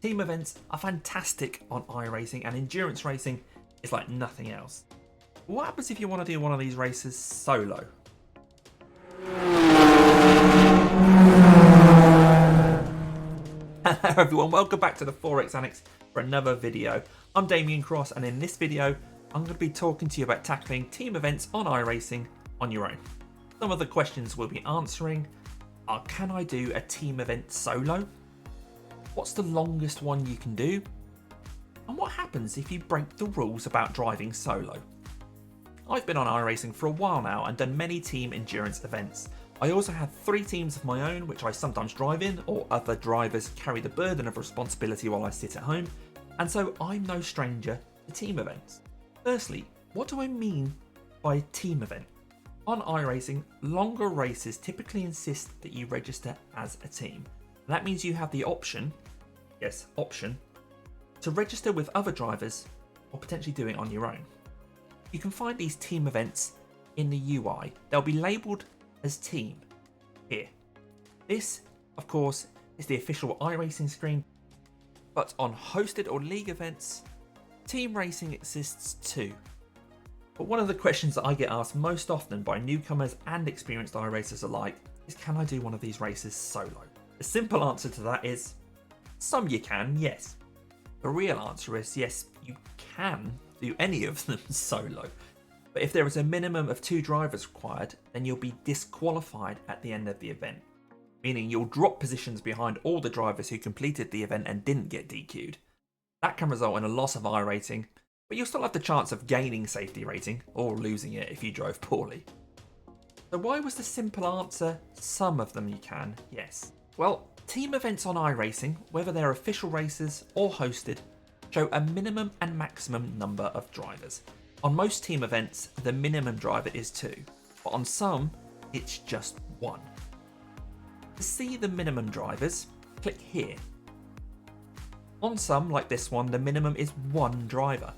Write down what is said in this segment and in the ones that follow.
Team events are fantastic on iRacing, and endurance racing is like nothing else. What happens if you want to do one of these races solo? Hello everyone, welcome back to the 4X Annex for another video. I'm Damien Cross, and in this video I'm going to be talking to you about tackling team events on iRacing on your own. Some of the questions we'll be answering are: can I do a team event solo? What's the longest one you can do? And what happens if you break the rules about driving solo? I've been on iRacing for a while now and done many team endurance events. I also have 3 teams of my own, which I sometimes drive in, or other drivers carry the burden of responsibility while I sit at home, and so I'm no stranger to team events. Firstly, what do I mean by a team event? On iRacing, longer races typically insist that you register as a team. That means you have the option, yes, option, to register with other drivers or potentially do it on your own. You can find these team events in the UI. They'll be labelled as team here. This, of course, is the official iRacing screen, but on hosted or league events, team racing exists too. But one of the questions that I get asked most often by newcomers and experienced iRacers alike is, can I do one of these races solo? The simple answer to that is, some you can, yes. The real answer is yes, you can do any of them solo. But if there is a minimum of 2 drivers required, then you'll be disqualified at the end of the event. Meaning you'll drop positions behind all the drivers who completed the event and didn't get DQ'd. That can result in a loss of I rating, but you'll still have the chance of gaining safety rating, or losing it if you drove poorly. So why was the simple answer, some of them you can, yes? Well, team events on iRacing, whether they're official races or hosted, show a minimum and maximum number of drivers. On most team events, the minimum driver is 2, but on some, it's just 1. To see the minimum drivers, click here. On some, like this one, the minimum is 1 driver.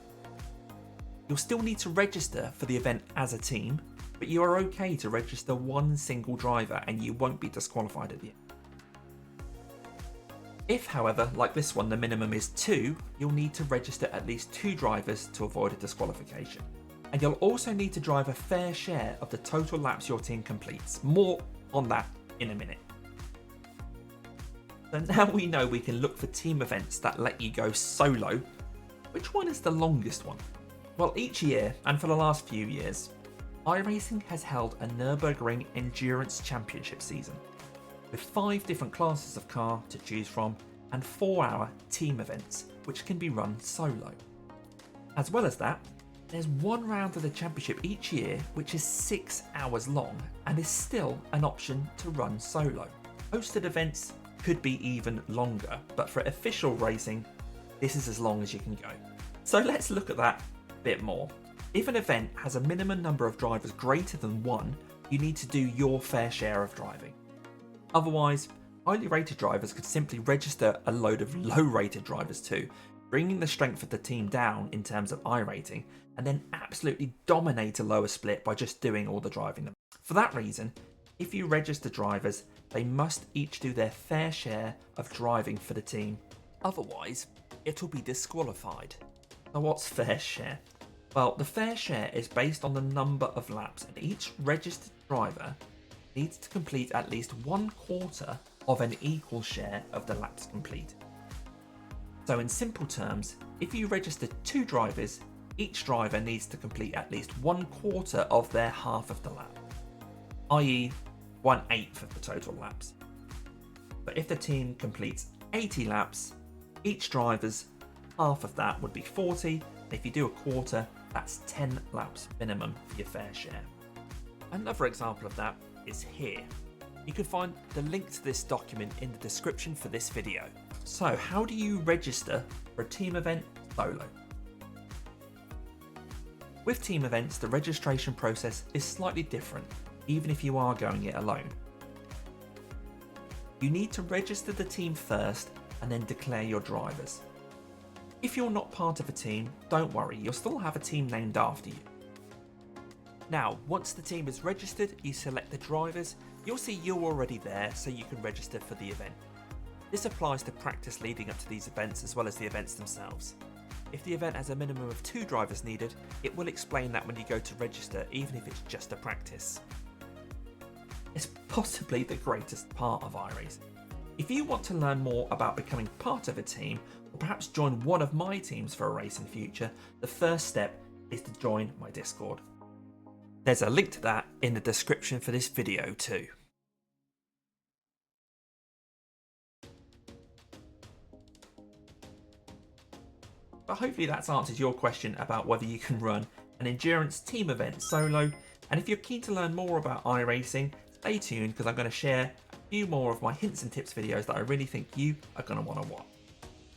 You'll still need to register for the event as a team, but you are okay to register 1 single driver and you won't be disqualified at the end. If, however, like this one, the minimum is 2, you'll need to register at least 2 drivers to avoid a disqualification. And you'll also need to drive a fair share of the total laps your team completes. More on that in a minute. So now we know we can look for team events that let you go solo. Which one is the longest one? Well, each year, and for the last few years, iRacing has held a Nürburgring Endurance Championship season, with 5 different classes of car to choose from and 4-hour team events, which can be run solo. As well as that, there's 1 round of the championship each year, which is 6 hours long and is still an option to run solo. Hosted events could be even longer, but for official racing, this is as long as you can go. So let's look at that a bit more. If an event has a minimum number of drivers greater than 1, you need to do your fair share of driving. Otherwise, highly rated drivers could simply register a load of low rated drivers too, bringing the strength of the team down in terms of I rating, and then absolutely dominate a lower split by just doing all the driving. For that reason, if you register drivers, they must each do their fair share of driving for the team. Otherwise, it'll be disqualified. So what's fair share? Well, the fair share is based on the number of laps, and each registered driver needs to complete at least 1/4 of an equal share of the laps complete. So in simple terms, if you register 2 drivers, each driver needs to complete at least 1/4 of their half of the lap, i.e. 1/8 of the total laps. But if the team completes 80 laps, each driver's half of that would be 40. If you do a quarter, that's 10 laps minimum for your fair share. Another example of that is here. You can find the link to this document in the description for this video. So how do you register for a team event solo? With team events, the registration process is slightly different, even if you are going it alone. You need to register the team first and then declare your drivers. If you're not part of a team, don't worry, you'll still have a team named after you. Now, once the team is registered, you select the drivers. You'll see you're already there, so you can register for the event. This applies to practice leading up to these events as well as the events themselves. If the event has a minimum of 2 drivers needed, it will explain that when you go to register, even if it's just a practice. It's possibly the greatest part of iRacing. If you want to learn more about becoming part of a team, or perhaps join one of my teams for a race in the future, the first step is to join my Discord. There's a link to that in the description for this video too. But hopefully that's answered your question about whether you can run an endurance team event solo. And if you're keen to learn more about iRacing, stay tuned because I'm going to share a few more of my hints and tips videos that I really think you are going to want to watch.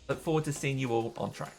Look forward to seeing you all on track.